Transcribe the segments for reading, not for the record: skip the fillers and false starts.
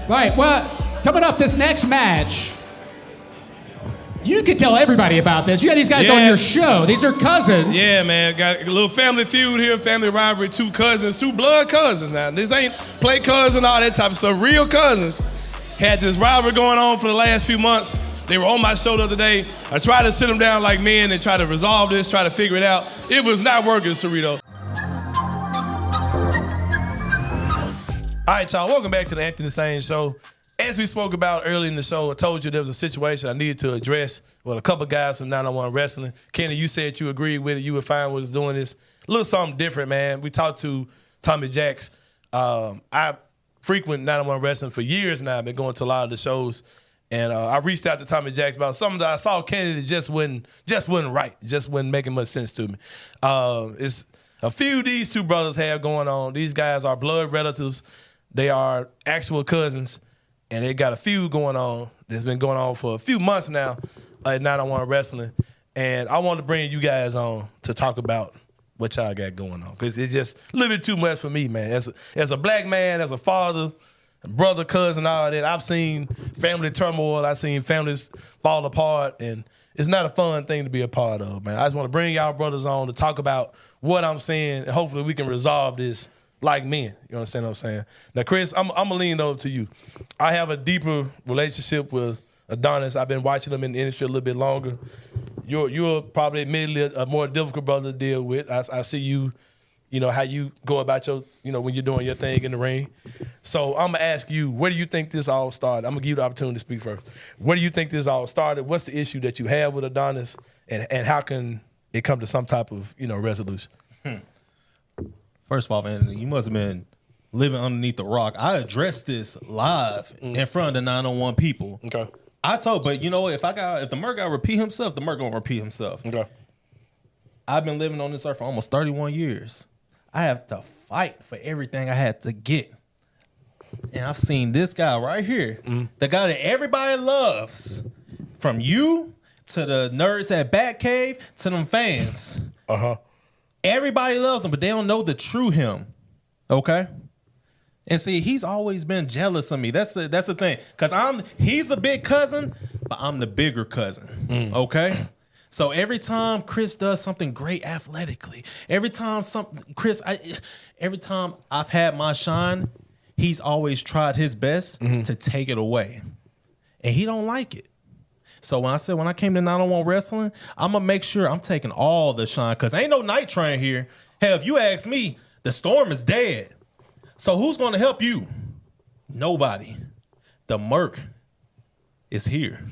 Right, well, coming up this next match, you could tell everybody about this. You had these guys on your show. These are cousins. Yeah, man. Got a little family feud here, family rivalry, two cousins, two blood cousins now. This ain't play cousin, all that type of stuff. Real cousins. Had this rivalry going on for the last few months. They were on my show the other day. I tried to sit them down like men and try to resolve this, try to figure it out. It was not working, Cerrito. All right, y'all, welcome back to the Anthony Sain Show. As we spoke about earlier in the show, I told you there was a situation I needed to address with a couple guys from 901 Wrestling. Kenny, you said you agreed with it. You were fine with us doing this. A little something different, man. We talked to Tommy Jacks. I frequent 901 Wrestling for years now. I've been going to a lot of the shows. And I reached out to Tommy Jacks about something that I saw Kenny that just wasn't right. Just wasn't making much sense to me. It's a few these two brothers have going on. These guys are blood relatives. They are actual cousins, and they got a feud going on that's been going on for a few months now at 901 Wrestling. And I want to bring you guys on to talk about what y'all got going on, because it's just a little bit too much for me, man. As a black man, as a father, brother, cousin, all that, I've seen family turmoil. I've seen families fall apart, and it's not a fun thing to be a part of, man. I just want to bring y'all brothers on to talk about what I'm saying, and hopefully we can resolve this like men. You understand what I'm saying? Now, Chris, I'm going to lean over to you. I have a deeper relationship with Adonis. I've been watching him in the industry a little bit longer. You're probably admittedly a more difficult brother to deal with. I see you, how you go about your, when you're doing your thing in the ring. So I'm going to ask you, where do you think this all started? I'm going to give you the opportunity to speak first. Where do you think this all started? What's the issue that you have with Adonis? And how can it come to some type of, resolution? First of all, Anthony, you must have been living underneath the rock. I addressed this live in front of the 901 people. Okay. I told, but you know what? If the Merc got to repeat himself, the Merc gonna repeat himself. Okay. I've been living on this earth for almost 31 years. I have to fight for everything I had to get. And I've seen this guy right here, the guy that everybody loves, from you to the nerds at Batcave to them fans. Everybody loves him, but they don't know the true him. Okay? And see, he's always been jealous of me. That's the thing. Because he's the big cousin, but I'm the bigger cousin. Okay? So every time Chris does something great athletically, every time I've had my shine, he's always tried his best to take it away. And he don't like it. So when I came to 901 Wrestling, I'm going to make sure I'm taking all the shine, because ain't no night train here. Hell, if you ask me, the storm is dead. So who's going to help you? Nobody. The Merc is here.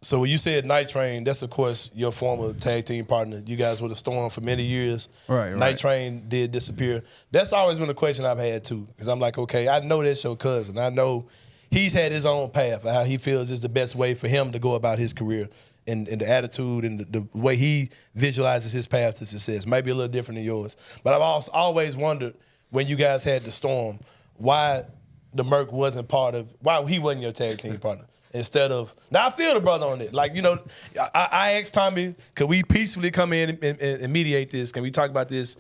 So when you said Night Train, that's, of course, your former tag team partner. You guys were the Storm for many years. Right. Night Train did disappear. That's always been a question I've had, too, because I'm like, okay, I know that's your cousin. I know he's had his own path of how he feels is the best way for him to go about his career, and the attitude and the way he visualizes his path to success. Might be a little different than yours. But I've also always wondered, when you guys had the Storm, why the Merc wasn't why he wasn't your tag team partner. Instead of, now I feel the brother on it. Like, I asked Tommy, could we peacefully come in and mediate this? Can we talk about this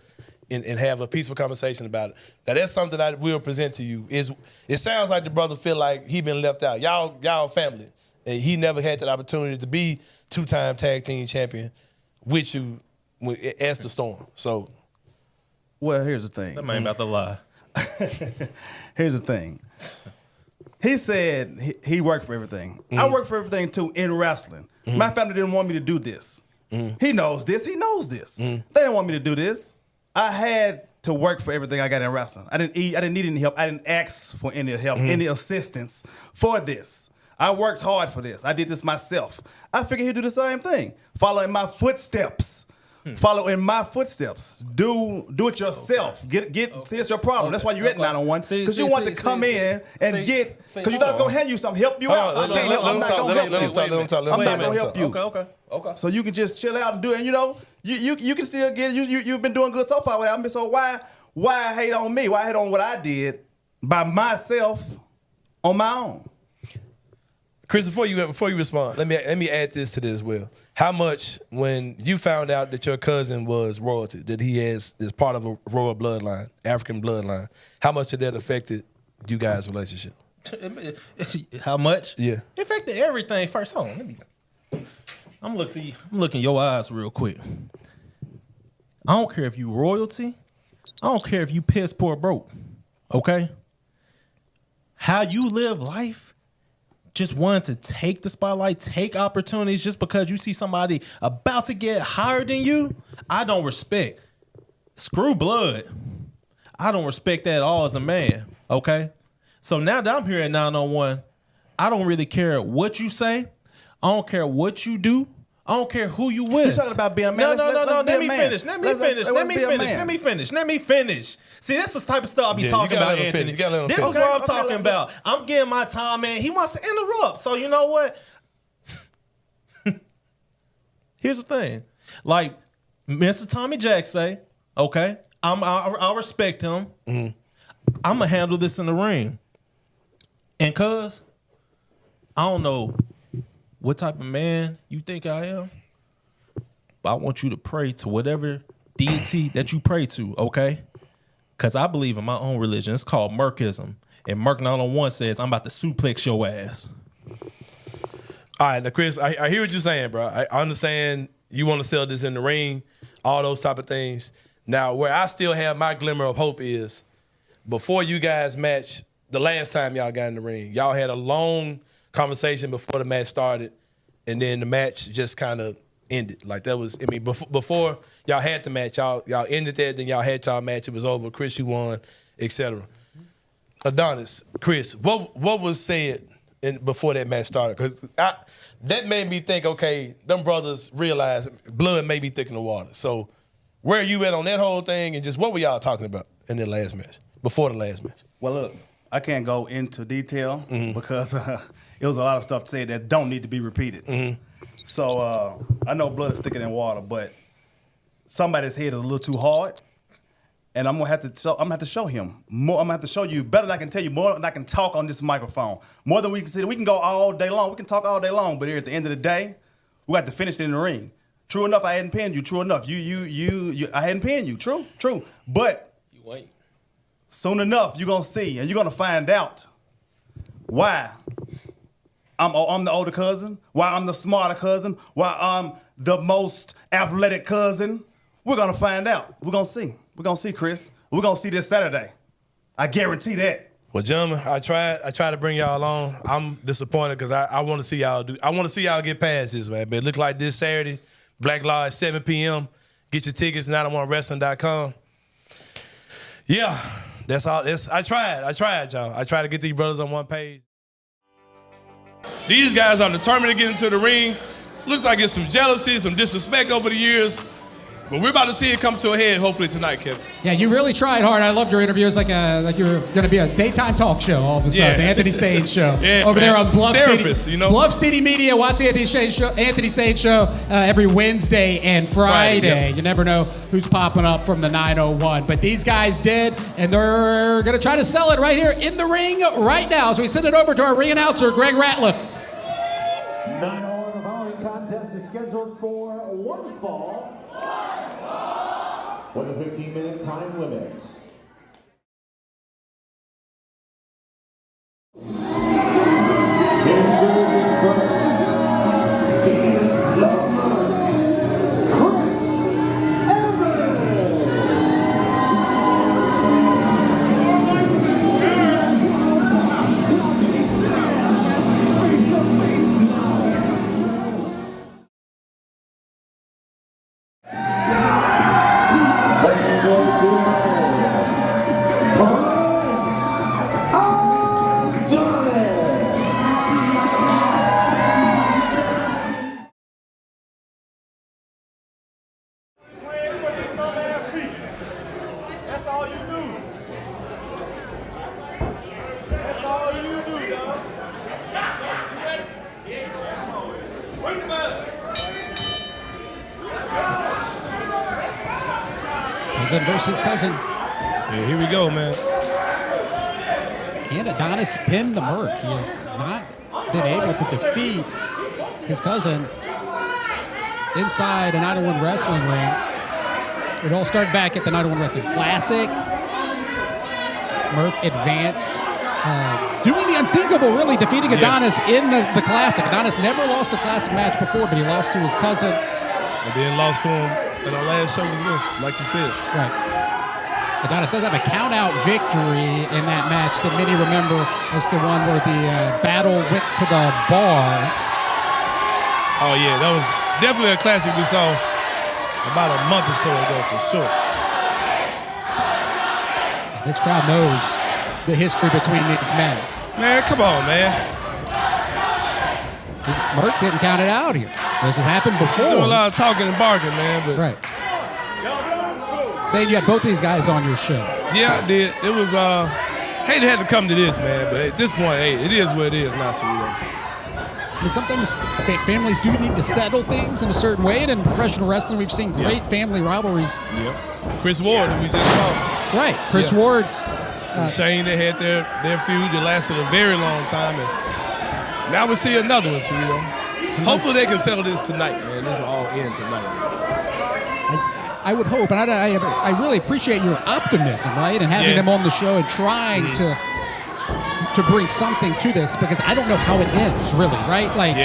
and have a peaceful conversation about it? Now that's something I will present to you. It sounds like the brother feel like he been left out. Y'all family. And he never had that opportunity to be two-time tag team champion with you as the Storm. So, well, here's the thing. That man about to lie. Here's the thing. He said he worked for everything. I work for everything, too, in wrestling. My family didn't want me to do this. He knows this. He knows this. They didn't want me to do this. I had to work for everything I got in wrestling. I didn't need any help. I didn't ask for any help, any assistance for this. I worked hard for this. I did this myself. I figured he'd do the same thing. Follow in my footsteps. Follow in my footsteps. Do it yourself. Get. See, it's your problem. That's why you're at 901. Because you want to come in and get. Because you thought I was gonna hand you something, help you out. I'm not gonna help you. Okay. So you can just chill out and do it. And you can still get. You've been doing good so far without me. So why hate on me? Why hate on what I did by myself on my own? Chris, before you respond, let me add this to this as well. How much, when you found out that your cousin was royalty, that he is part of a royal bloodline, African bloodline, how much of that affected you guys' relationship? How much? Yeah. It affected everything. First, hold on. I'm looking in your eyes real quick. I don't care if you royalty. I don't care if you piss poor broke. Okay? How you live life, just wanting to take the spotlight, take opportunities just because you see somebody about to get higher than you, I don't respect. Screw blood. I don't respect that at all as a man. Okay? So now that I'm here at 901, I don't really care what you say. I don't care what you do. I don't care who you with. You talking about being a man? No. Let's Let be me a man. finish. Let me finish. See, that's the type of stuff I be talking about, Anthony. This is what I'm talking about. I'm getting my time, man. He wants to interrupt. So you know what? Here's the thing. Like Mr. Tommy Jack say, okay, I respect him. Mm-hmm. I'm going to handle this in the ring. And cuz, I don't know what type of man you think I am, but I want you to pray to whatever deity that you pray to, okay? Because I believe in my own religion. It's called Mercism. And Merc 901 says, I'm about to suplex your ass. All right, now, Chris, I hear what you're saying, bro. I understand you want to sell this in the ring, all those type of things. Now, where I still have my glimmer of hope is before you guys match, the last time y'all got in the ring, y'all had a long conversation before the match started, and then the match just kind of ended. Like that was, I mean, before y'all had the match, y'all ended that, then y'all had y'all match, it was over, Chris, you won, etc. Adonis, Chris, what was said before that match started? Because that made me think, okay, them brothers realized blood may be thick in the water. So where are you at on that whole thing, and just what were y'all talking about in the last match, before the last match? Well, look, I can't go into detail because it was a lot of stuff said that don't need to be repeated. Mm-hmm. So I know blood is thicker than water, but somebody's head is a little too hard, and I'm gonna have to show him more. I'm gonna have to show you better than I can tell you, more than I can talk on this microphone. More than we can say. We can go all day long. We can talk all day long, but here at the end of the day, we got to finish it in the ring. True enough, I hadn't pinned you. True enough, I hadn't pinned you. True, but You ain't. soon enough, you're going to see, and you're going to find out why I'm the older cousin, why I'm the smarter cousin, why I'm the most athletic cousin. We're going to find out. We're going to see. We're going to see, Chris. We're going to see this Saturday. I guarantee that. Well, gentlemen, I tried to bring y'all on. I'm disappointed because I want to see y'all get past this, man. But it looks like this Saturday, Black Lodge, 7 p.m. Get your tickets, 901wrestling.com. Yeah. That's all. I tried, y'all. I tried to get these brothers on one page. These guys are determined to get into the ring. Looks like it's some jealousy, some disrespect over the years. But we're about to see it come to a head, hopefully tonight, Kevin. Yeah, you really tried hard. I loved your interview. It's like you were going to be a daytime talk show all of a sudden. Yeah. The Anthony Sain show. Yeah, over there on Bluff Therapist, City. You know? Bluff City Media. Watch the Anthony Sain show every Wednesday and Friday. Yep. You never know who's popping up from the 901. But these guys did, and they're going to try to sell it right here in the ring right now. So we send it over to our ring announcer, Greg Ratliff. 901, the following contest is scheduled for one fall. With a 15-minute time limit. Introducing first, the Merc, Chris Evans. Cousin versus cousin. Yeah, here we go, man. And Adonis pinned the Merc. He has not been able to defeat his cousin inside a 901 wrestling ring. It all started back at the 901 Wrestling Classic. Merc advanced doing the unthinkable, really, defeating Adonis in the Classic. Adonis never lost a Classic match before, but he lost to his cousin. And then lost to him in our last show as well, like you said. Right. Adonis does have a count-out victory in that match that many remember as the one where the battle went to the bar. Oh, yeah, that was definitely a classic we saw about a month or so ago for sure. This crowd knows the history between these men. Man, come on, man. Merc's getting counted out here. This has happened before. Doing a lot of talking and barking, man. But right. Saying you had both these guys on your show. Yeah, I did. It was, hate it had to come to this, man. But at this point, hey, it is what it is, not so I mean, sometimes families do need to settle things in a certain way, and in professional wrestling, we've seen great family rivalries. Yeah. Chris Ward, who we just saw. Right. Chris Ward's. Shane, they had their feud that lasted a very long time. And now we see another one, so, hopefully they can settle this tonight, man. This will all end tonight. I would hope, and I really appreciate your optimism, right, and having them on the show and trying to bring something to this, because I don't know how it ends, really, right? Like,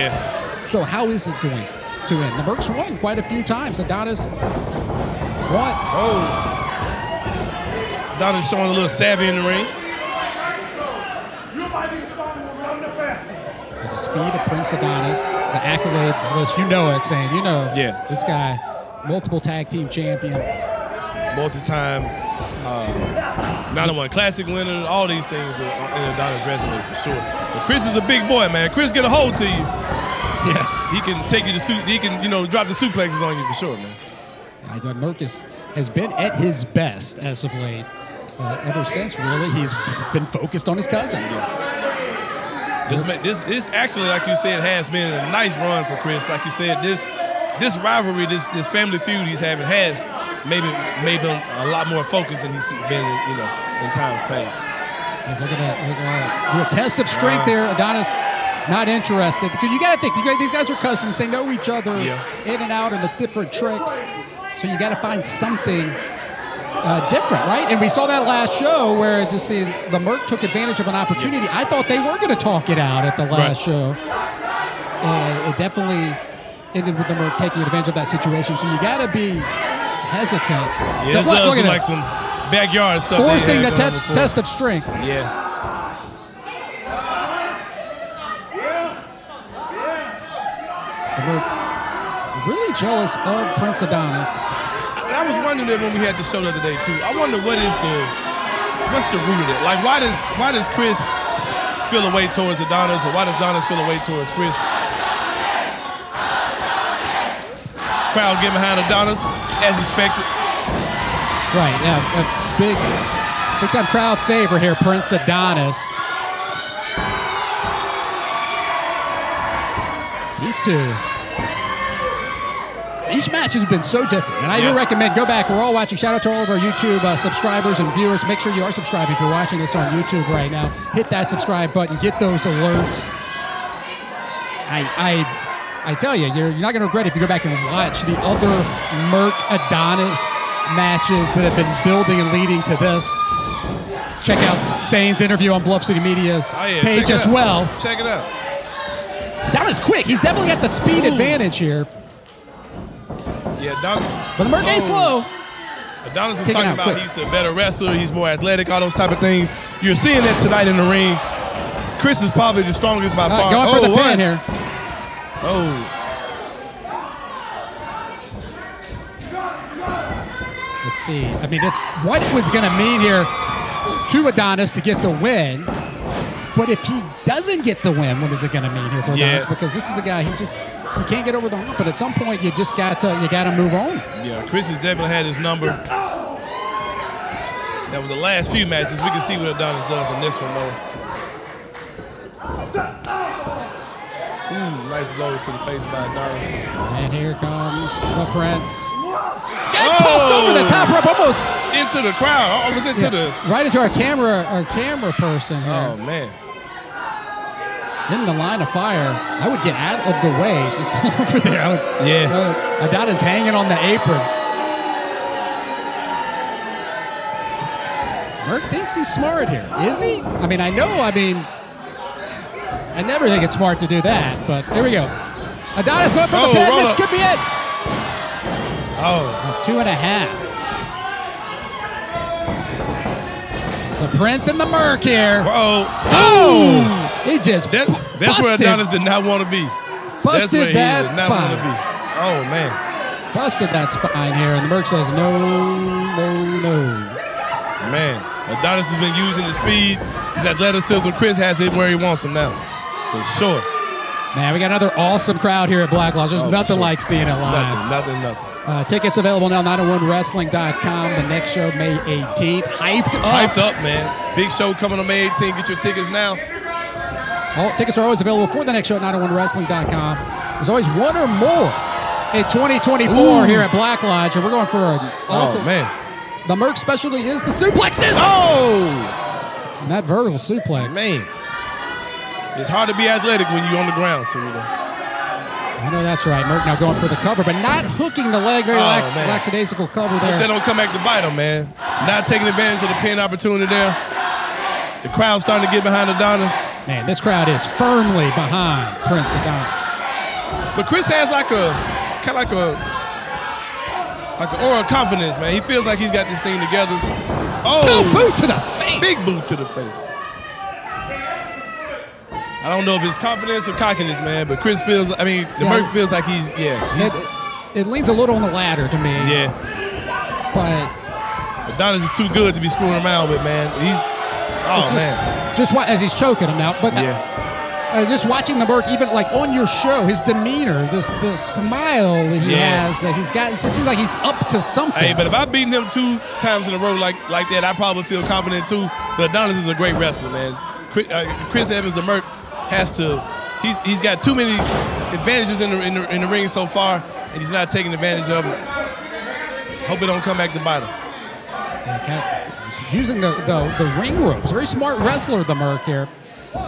so how is it going to end? The Mercs won quite a few times. Adonis once. Oh. Adonis showing a little savvy in the ring. The speed of Prince Adonis, the accolades list, Sain, this guy, multiple tag team champion. Multi-time 901 Classic winner, all these things are in Adonis' resume for sure. But Chris is a big boy, man. Chris get a hold to you. Yeah. He can take you to he can, drop the suplexes on you for sure, man. Merc has been at his best as of late. Ever since, really, he's been focused on his cousin. This actually, like you said, has been a nice run for Chris. Like you said, this rivalry, this family feud he's having has maybe made him a lot more focused than he's been, in times past. He's looking at a test of strength there. Adonis not interested, because you got to think these guys are cousins. They know each other in and out and the different tricks. So you got to find something different, right? And we saw that last show where the Merc took advantage of an opportunity. I thought they were going to talk it out at the last show. And it definitely ended with the Merc taking advantage of that situation. So you got to be hesitant. Yeah, it does look like some backyard stuff. Forcing the test of strength. Yeah. The Merc really jealous of Prince Adonis. I was wondering that when we had the show the other day too. I wonder what's the root of it? Like, why does Chris feel a way towards Adonis, or why does Adonis feel a way towards Chris? Crowd getting behind Adonis as expected. Right, yeah, a big time crowd favor here, Prince Adonis. These two. Each match has been so different, and I do recommend go back. We're all watching. Shout out to all of our YouTube subscribers and viewers. Make sure you are subscribed if you're watching this on YouTube right now. Hit that subscribe button. Get those alerts. I tell you, you're not going to regret it if you go back and watch the other Merc Adonis matches that have been building and leading to this. Check out Sain's interview on Bluff City Media's page as well. Check it out. Adonis quick. He's definitely got the speed advantage here. Yeah, but the Merc ain't slow. Adonis was talking about he's the better wrestler, he's more athletic, all those type of things. You're seeing that tonight in the ring. Chris is probably the strongest by far. Going for the pin here. Oh. Let's see. I mean, what it was going to mean here to Adonis to get the win. But if he doesn't get the win, what is it going to mean here for Adonis? Because this is a guy, he can't get over the hump. But at some point, you just got to move on. Yeah, Chris has definitely had his number. That was the last few matches. We can see what Adonis does in this one, though. Nice blows to the face by Adonis. And here comes the Prince. Got tossed over the top rope, almost into the crowd. Was into right into our camera person here. Oh man! In the line of fire. I would get out of the way. She's still over there. Adonis hanging on the apron. Merc thinks he's smart here. Is he? I mean, I never think it's smart to do that, but here we go. Adonis going for the pin. roll This up. could be it. Oh, 2.5. The Prince and the Merc here. oh, He just that's where busted, Adonis did not want to be. That's where busted he that did not want to be. spine. Oh man, Busted that spine here, and the Merc says no, no, no. man. Adonis has been using his speed, his athleticism. Chris has it where he wants him now, for sure. Man, we got another awesome crowd here at Black Lodge. There's nothing like seeing it live. Nothing. Tickets available now, 901wrestling.com. The next show, May 18th. Hyped up, man. Big show coming on May 18th. Get your tickets now. All tickets are always available for the next show at 901wrestling.com. There's always one or more in 2024 here at Black Lodge, and we're going for an awesome. Oh man, The Merc specialty is the suplexes. oh And that vertical suplex. man. It's hard to be athletic when you're on the ground, Cerrito. I know that's right. Merc now going for the cover, but not hooking the leg. Very man. lackadaisical cover Hope they there. don't come back to bite him, man. Not taking advantage of the pin opportunity there. The crowd's starting to get behind Adonis. Man, this crowd is firmly behind Prince Adonis. But Chris has like an aura of confidence, man. He feels like he's got this thing together. Oh, boot to the face. Big boot to the face. I don't know if it's confidence or cockiness, man, but Chris feels, Merc feels like he's It leans a little on the ladder to me. yeah. But Adonis is too good to be screwing around with, man. just as he's choking him now. But Yeah. just watching the Merc, even like on your show, his demeanor, the smile that he has, that he's got, it just seems like he's up to something. Hey, but if I beaten him 2 times in a row like that, I probably feel confident too. But Adonis is a great wrestler, man. Chris Evans, the Merc, he's got too many advantages in the ring so far, and he's not taking advantage of it. Hope it don't come back to bite him. Okay. Using the ring ropes. Very smart wrestler, the Merc here.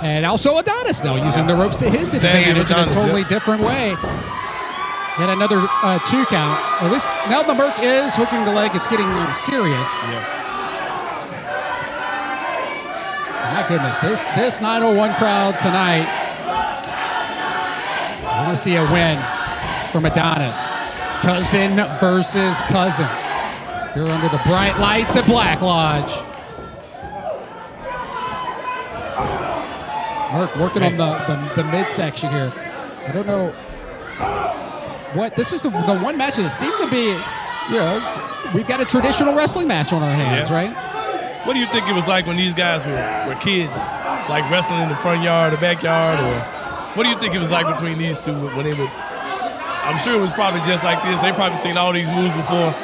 And also Adonis now using the ropes to his advantage in a totally different way. Yet another 2 count. At least now the Merc is hooking the leg. It's getting serious. Yeah. My goodness, this 901 crowd tonight, we're going to see a win from Adonis. Cousin versus cousin. Here under the bright lights at Black Lodge. Merc working on the midsection here. I don't know what, this is the one match that seemed to be, we've got a traditional wrestling match on our hands, right? What do you think it was like when these guys were kids, like wrestling in the front yard or backyard, or what do you think it was like between these two when they would? I'm sure it was probably just like this. They probably seen all these moves before.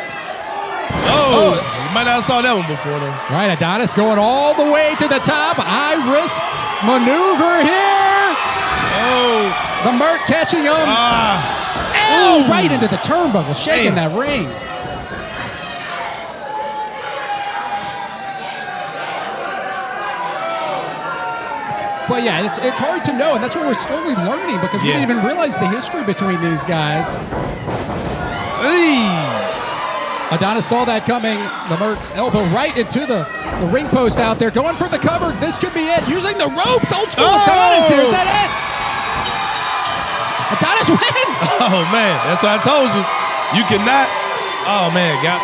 Oh, you might not have saw that one before though. Right, Adonis going all the way to the top. High risk maneuver here. Oh, The Merc catching him. Right into the turnbuckle, shaking that ring. But yeah, it's hard to know, and that's what we're slowly learning because we didn't even realize the history between these guys. Adonis saw that coming. The Merc's elbow right into the ring post out there, going for the cover. This could be it. Using the ropes. Old school Adonis here. Is that it? Adonis wins. Oh man, that's what I told you. You cannot. Oh man, got